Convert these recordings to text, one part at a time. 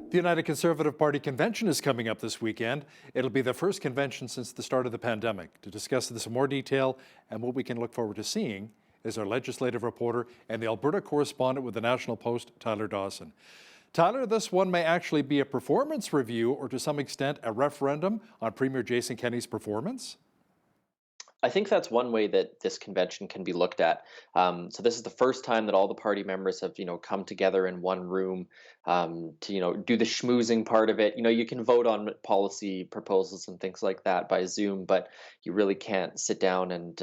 The United Conservative Party convention is coming up this weekend. It'll be the first convention since the start of the pandemic. To discuss this in more detail and what we can look forward to seeing is our legislative reporter and the Alberta correspondent with the National Post, Tyler Dawson. Tyler, this one may actually be a performance review or to some extent a referendum on Premier Jason Kenney's performance. I think that's one way that this convention can be looked at. So this is the first time that all the party members have, come together in one room to, do the schmoozing part of it. You can vote on policy proposals and things like that by Zoom, but you really can't sit down and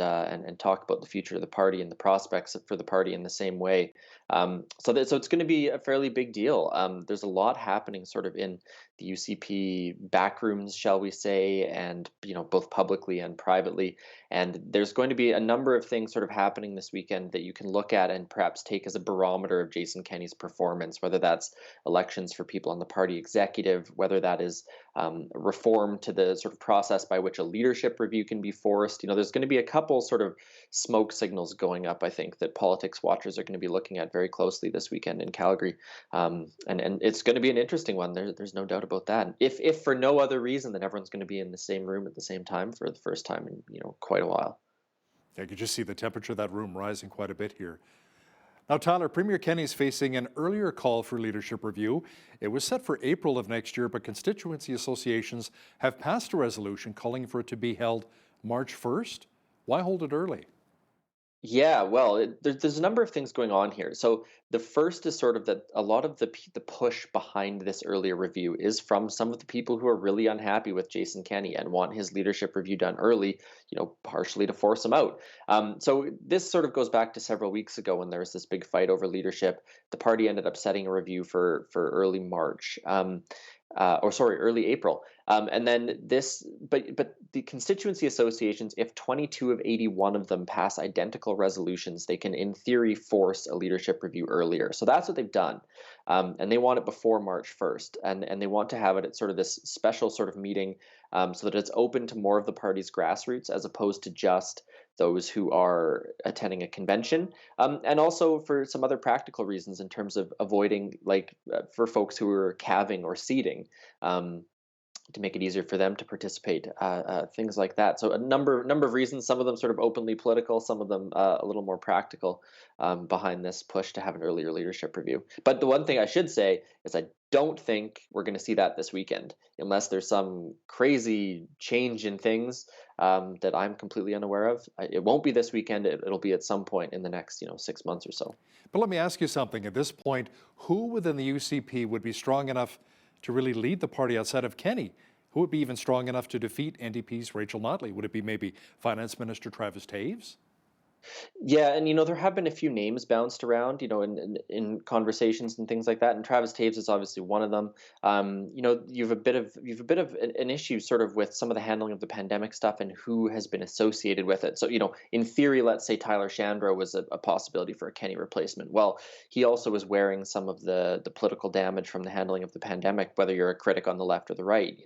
talk about the future of the party and the prospects for the party in the same way. So it's going to be a fairly big deal. There's a lot happening, sort of in the UCP backrooms, shall we say, and both publicly and privately. And there's going to be a number of things sort of happening this weekend that you can look at and perhaps take as a barometer of Jason Kenney's performance, whether that's elections for people on the party executive, whether that is reform to the sort of process by which a leadership review can be forced. There's going to be a couple sort of smoke signals going up, I think, that politics watchers are going to be looking at very closely this weekend in Calgary. And it's going to be an interesting one. There's no doubt about that. If for no other reason than everyone's going to be in the same room at the same time for the first time in quite a while. I could just see the temperature of that room rising quite a bit here. Now, Tyler, Premier Kenney is facing an earlier call for leadership review. It was set for April of next year, but constituency associations have passed a resolution calling for it to be held March 1st. Why hold it early? Yeah, well, there's a number of things going on here. So the first is sort of that a lot of the push behind this earlier review is from some of the people who are really unhappy with Jason Kenney and want his leadership review done early, partially to force him out. So this sort of goes back to several weeks ago when there was this big fight over leadership. The party ended up setting a review for early March. Or sorry, early April. And then but the constituency associations, if 22 of 81 of them pass identical resolutions, they can, in theory, force a leadership review earlier. So that's what they've done. And they want it before March 1st. And they want to have it at sort of this special sort of meeting so that it's open to more of the party's grassroots as opposed to just those who are attending a convention, and also for some other practical reasons in terms of avoiding, for folks who are calving or seating, to make it easier for them to participate, things like that. So a number of reasons, some of them sort of openly political, some of them a little more practical, behind this push to have an earlier leadership review. But the one thing I should say is I don't think we're going to see that this weekend, unless there's some crazy change in things that I'm completely unaware of. It won't be this weekend. It'll be at some point in the next 6 months or so. But let me ask you something. At this point, who within the UCP would be strong enough to really lead the party outside of Kenney? Who would be even strong enough to defeat NDP's Rachel Notley? Would it be maybe Finance Minister Travis Taves? Yeah, and there have been a few names bounced around, in conversations and things like that. And Travis Taves is obviously one of them. You've a bit of an issue sort of with some of the handling of the pandemic stuff and who has been associated with it. So, in theory, let's say Tyler Shandro was a possibility for a Kenney replacement. Well, he also was wearing some of the political damage from the handling of the pandemic, whether you're a critic on the left or the right.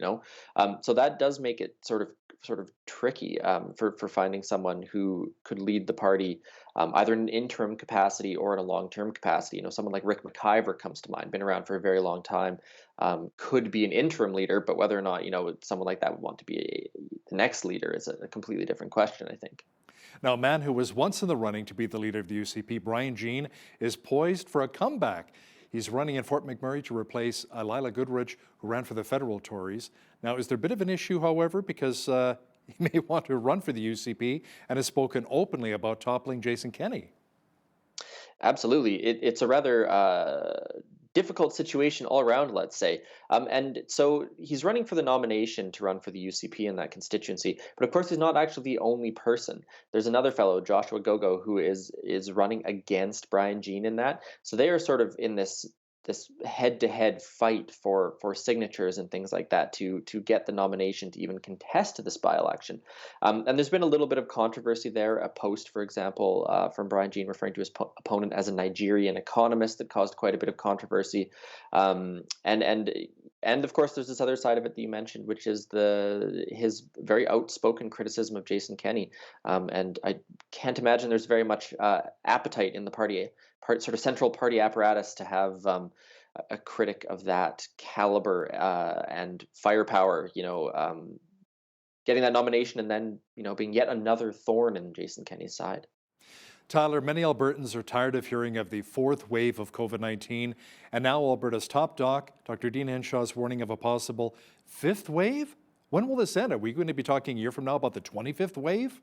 So that does make it sort of tricky for finding someone who could lead the party either in an interim capacity or in a long-term capacity. Someone like Rick McIver comes to mind, been around for a very long time, could be an interim leader, but whether or not someone like that would want to be the next leader is a completely different question, I think. Now, a man who was once in the running to be the leader of the UCP, Brian Jean, is poised for a comeback. He's running in Fort McMurray to replace Lila Goodrich, who ran for the federal Tories. Now, is there a bit of an issue, however, because he may want to run for the UCP and has spoken openly about toppling Jason Kenney? Absolutely. It's a rather difficult situation all around, let's say. And so he's running for the nomination to run for the UCP in that constituency. But of course, he's not actually the only person. There's another fellow, Joshua Gogo, who is running against Brian Jean in that. So they are sort of in this head-to-head fight for signatures and things like that to get the nomination to even contest this by-election. And there's been a little bit of controversy there. A post, for example, from Brian Jean referring to his opponent as a Nigerian economist that caused quite a bit of controversy. And of course, there's this other side of it that you mentioned, which is his very outspoken criticism of Jason Kenney. And I can't imagine there's very much appetite in the party, sort of central party apparatus to have a critic of that caliber and firepower, getting that nomination and then, being yet another thorn in Jason Kenney's side. Tyler, many Albertans are tired of hearing of the fourth wave of COVID-19, and now Alberta's top doc, Dr. Dean Henshaw, is warning of a possible fifth wave. When will this end? Are we going to be talking a year from now about the 25th wave?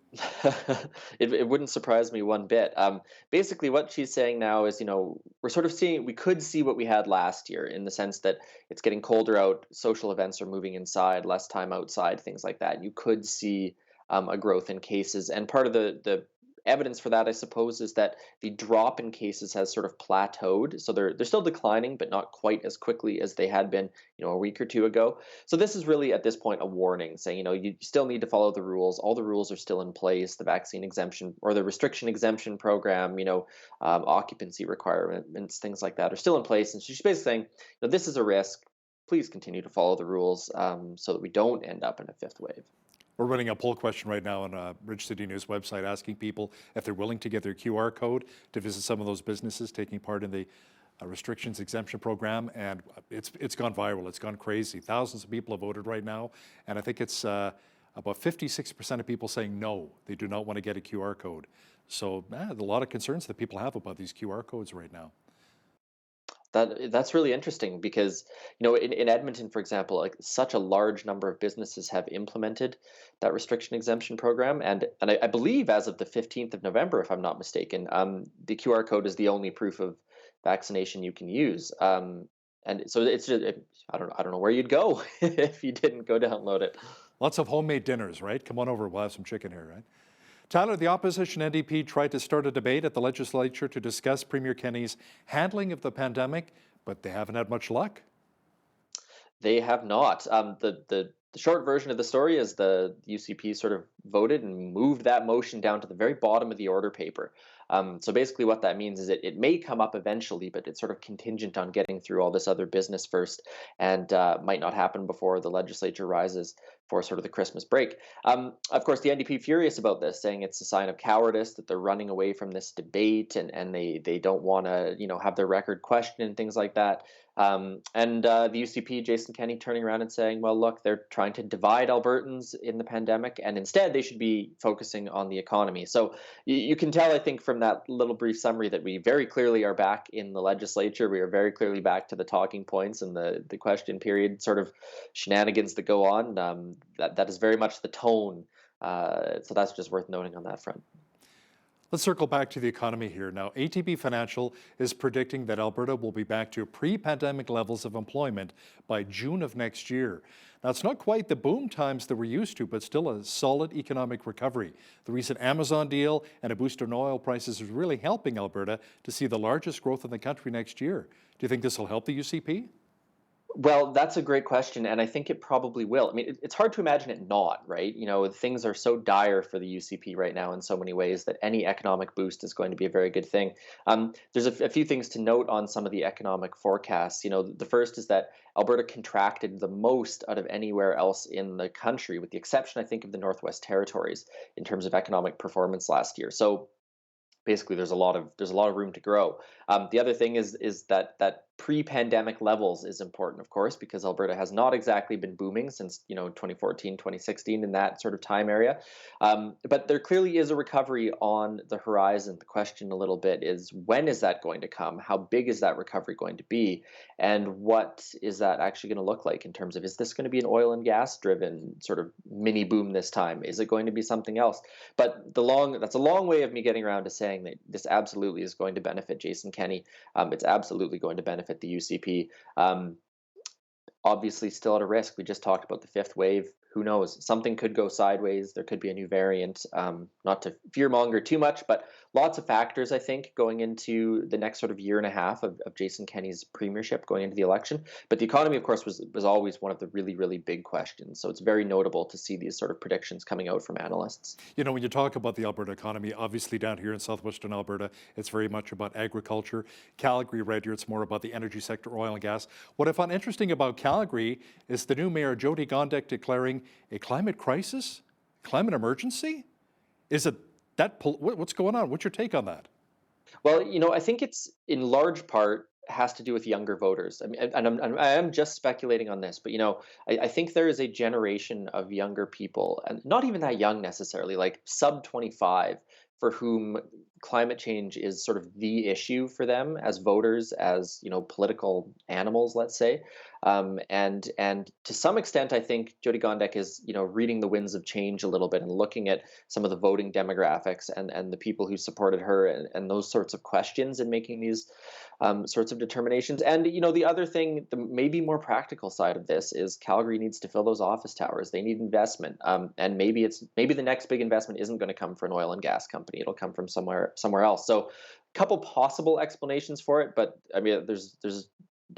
It wouldn't surprise me one bit. Basically, what she's saying now is, we're sort of seeing, we could see what we had last year in the sense that it's getting colder out, social events are moving inside, less time outside, things like that. You could see a growth in cases. And part of the evidence for that, I suppose, is that the drop in cases has sort of plateaued. So they're still declining, but not quite as quickly as they had been, a week or two ago. So this is really at this point a warning saying, you still need to follow the rules. All the rules are still in place. The vaccine exemption or the restriction exemption program, occupancy requirements, things like that are still in place. And she's basically saying, this is a risk. Please continue to follow the rules so that we don't end up in a fifth wave. We're running a poll question right now on Ridge City News website asking people if they're willing to get their QR code to visit some of those businesses taking part in the restrictions exemption program, and it's gone viral. It's gone crazy. Thousands of people have voted right now, and I think it's about 56% of people saying no, they do not want to get a QR code. So there's a lot of concerns that people have about these QR codes right now. That's really interesting because in Edmonton, for example, like such a large number of businesses have implemented that restriction exemption program, and I believe as of the 15th of November, if I'm not mistaken, the QR code is the only proof of vaccination you can use, and so it's just I don't know where you'd go if you didn't go download it. Lots of homemade dinners, right? Come on over, we'll have some chicken here, right? Tyler, the opposition NDP tried to start a debate at the Legislature to discuss Premier Kenney's handling of the pandemic, but they haven't had much luck. They have not. The short version of the story is the UCP sort of voted and moved that motion down to the very bottom of the order paper. So basically, what that means is it may come up eventually, but it's sort of contingent on getting through all this other business first, and might not happen before the legislature rises for sort of the Christmas break. Of course, the NDP furious about this, saying it's a sign of cowardice that they're running away from this debate, and they don't want to have their record questioned and things like that. And the UCP, Jason Kenney, turning around and saying, well, look, they're trying to divide Albertans in the pandemic, and instead they should be focusing on the economy. So you can tell, I think, from that little brief summary that we very clearly are back in the legislature. We are very clearly back to the talking points and the question period sort of shenanigans that go on. That is very much the tone. So that's just worth noting on that front. Let's circle back to the economy here. Now, ATB Financial is predicting that Alberta will be back to pre-pandemic levels of employment by June of next year. Now, it's not quite the boom times that we're used to, but still a solid economic recovery. The recent Amazon deal and a boost in oil prices is really helping Alberta to see the largest growth in the country next year. Do you think this will help the UCP? Well, that's a great question, and I think it probably will. I mean, it's hard to imagine it not, right? Things are so dire for the UCP right now in so many ways that any economic boost is going to be a very good thing. There's a few things to note on some of the economic forecasts. The first is that Alberta contracted the most out of anywhere else in the country, with the exception, I think, of the Northwest Territories in terms of economic performance last year. So basically, there's a lot of room to grow. The other thing is that pre-pandemic levels is important, of course, because Alberta has not exactly been booming since 2014, 2016 in that sort of time area. But there clearly is a recovery on the horizon. The question a little bit is, when is that going to come? How big is that recovery going to be? And what is that actually going to look like in terms of, is this going to be an oil and gas driven sort of mini boom this time? Is it going to be something else? But that's a long way of me getting around to saying that this absolutely is going to benefit Jason Kenney. It's absolutely going to benefit the UCP. Obviously, still at a risk. We just talked about the fifth wave. Who knows? Something could go sideways. There could be a new variant. Not to fearmonger too much, but lots of factors, I think, going into the next sort of year and a half of Jason Kenney's premiership going into the election. But the economy, of course, was always one of the really, really big questions. So it's very notable to see these sort of predictions coming out from analysts. When you talk about the Alberta economy, obviously down here in southwestern Alberta, it's very much about agriculture. Calgary, right here, it's more about the energy sector, oil and gas. What I found interesting about Calgary is the new mayor, Jyoti Gondek, declaring a climate crisis, climate emergency. Is it that? What's going on? What's your take on that? Well, I think it's in large part has to do with younger voters. I mean, I am just speculating on this, but I think there is a generation of younger people, and not even that young necessarily, like sub 25, for whom climate change is sort of the issue for them as voters, as political animals, let's say. And to some extent, I think Jyoti Gondek is reading the winds of change a little bit and looking at some of the voting demographics and the people who supported her and those sorts of questions and making these sorts of determinations. And the other thing, the maybe more practical side of this is Calgary needs to fill those office towers. They need investment, and maybe the next big investment isn't going to come from an oil and gas company. It'll come from somewhere else. So, a couple possible explanations for it, but I mean, there's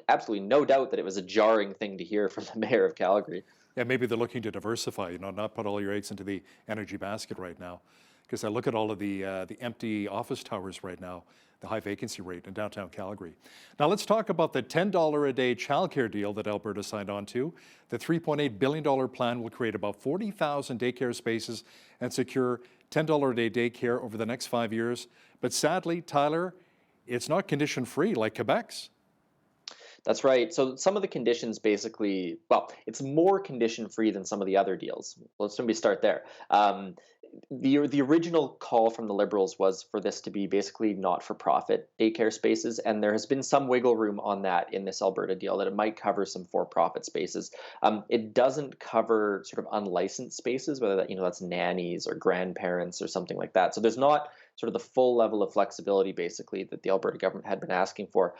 absolutely no doubt that it was a jarring thing to hear from the mayor of Calgary. Yeah, maybe they're looking to diversify, not put all your eggs into the energy basket right now. Because I look at all of the empty office towers right now, the high vacancy rate in downtown Calgary. Now let's talk about the $10 a day childcare deal that Alberta signed on to. The $3.8 billion plan will create about 40,000 daycare spaces and secure $10 a day daycare over the next 5 years. But sadly, Tyler, it's not condition free like Quebec's. That's right. So some of the conditions basically, well, it's more condition free than some of the other deals. Let's maybe start there. The original call from the Liberals was for this to be basically not-for-profit daycare spaces, and there has been some wiggle room on that in this Alberta deal that it might cover some for-profit spaces. It doesn't cover sort of unlicensed spaces, whether that's nannies or grandparents or something like that. So there's not sort of the full level of flexibility basically that the Alberta government had been asking for.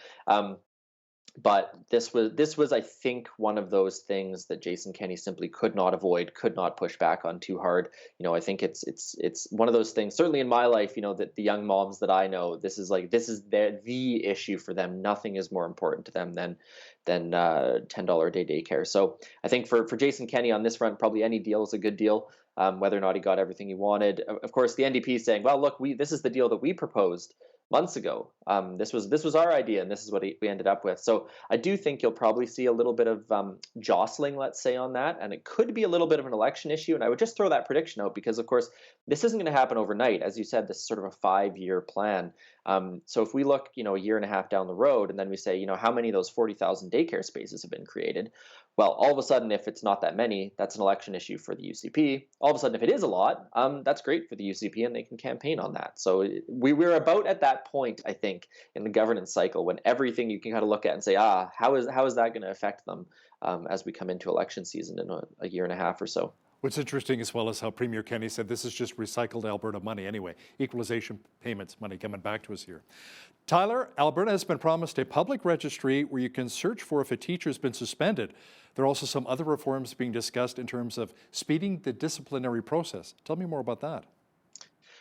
But this was, I think, one of those things that Jason Kenney simply could not avoid, could not push back on too hard. I think it's one of those things. Certainly in my life, that the young moms that I know, this is the issue for them. Nothing is more important to them than $10 a day daycare. So I think for Jason Kenney on this front, probably any deal is a good deal. Whether or not he got everything he wanted, of course, the NDP is saying, "Well, look, this is the deal that we proposed months ago. This was our idea, and this is what we ended up with." So I do think you'll probably see a little bit of jostling, let's say, on that, and it could be a little bit of an election issue. And I would just throw that prediction out because, of course, this isn't going to happen overnight. As you said, this is sort of a 5-year plan. So if we look, a year and a half down the road, and then we say, how many of those 40,000 daycare spaces have been created? Well, all of a sudden, if it's not that many, that's an election issue for the UCP. All of a sudden, if it is a lot, that's great for the UCP, and they can campaign on that. So we're about at that point, I think, in the governance cycle when everything you can kind of look at and say, how is that going to affect them as we come into election season in a year and a half or so. What's interesting as well is how Premier Kenney said this is just recycled Alberta money anyway, equalization payments money coming back to us here. Tyler, Alberta has been promised a public registry where you can search for if a teacher has been suspended. There are also some other reforms being discussed in terms of speeding the disciplinary process. Tell me more about that.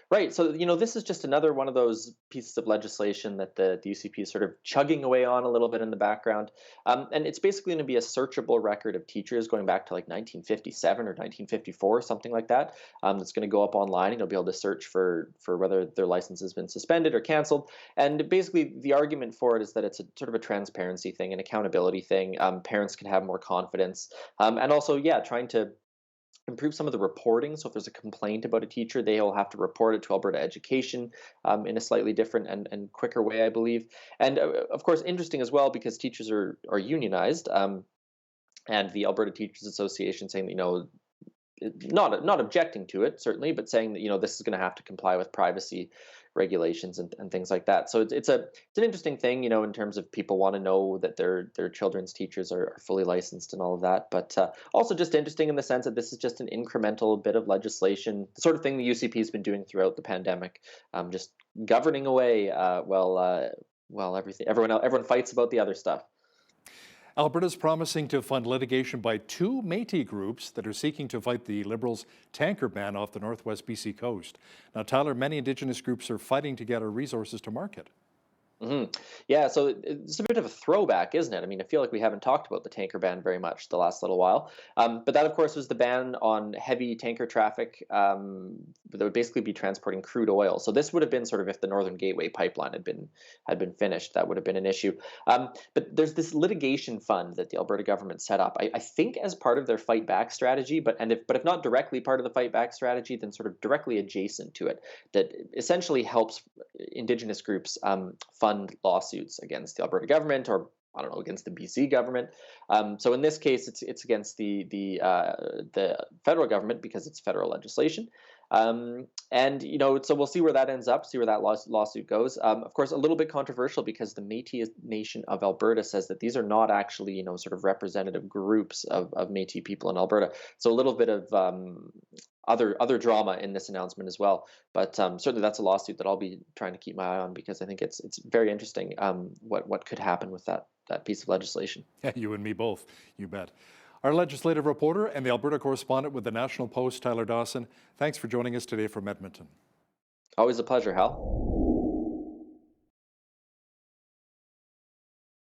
Right. So, this is just another one of those pieces of legislation that the UCP is sort of chugging away on a little bit in the background. And it's basically going to be a searchable record of teachers going back to like 1957 or 1954, something like that. That's going to go up online, and you'll be able to search for whether their license has been suspended or canceled. And basically, the argument for it is that it's a sort of a transparency thing, an accountability thing. Parents can have more confidence. And also, trying to improve some of the reporting. So if there's a complaint about a teacher, they will have to report it to Alberta Education in a slightly different and quicker way, I believe. And of course, interesting as well because teachers are unionized, and the Alberta Teachers Association saying that, not objecting to it certainly, but saying that this is going to have to comply with privacy regulations and things like that. So it's an interesting thing, in terms of people want to know that their children's teachers are fully licensed and all of that. But also just interesting in the sense that this is just an incremental bit of legislation, the sort of thing the UCP has been doing throughout the pandemic, just governing away while everyone fights about the other stuff. Alberta's promising to fund litigation by 2 Métis groups that are seeking to fight the Liberals' tanker ban off the northwest BC coast. Now, Tyler, many Indigenous groups are fighting to get our resources to market. Mm-hmm. Yeah, so it's a bit of a throwback, isn't it? I mean, I feel like we haven't talked about the tanker ban very much the last little while. But that, of course, was the ban on heavy tanker traffic that would basically be transporting crude oil. So this would have been sort of if the Northern Gateway pipeline had been finished, that would have been an issue. But there's this litigation fund that the Alberta government set up, I think, as part of their fight back strategy. But if not directly part of the fight back strategy, then sort of directly adjacent to it, that essentially helps Indigenous groups fund fund lawsuits against the Alberta government, or I don't know, against the BC government. So in this case, it's against the federal government because it's federal legislation. And so we'll see where that ends up, see where that lawsuit goes. Of course, a little bit controversial because the Métis Nation of Alberta says that these are not actually, sort of representative groups of Métis people in Alberta. So a little bit of other drama in this announcement as well. But certainly that's a lawsuit that I'll be trying to keep my eye on because I think it's very interesting what could happen with that piece of legislation. Yeah, you and me both, you bet. Our legislative reporter and the Alberta correspondent with the National Post, Tyler Dawson, thanks for joining us today from Edmonton. Always a pleasure, Hal.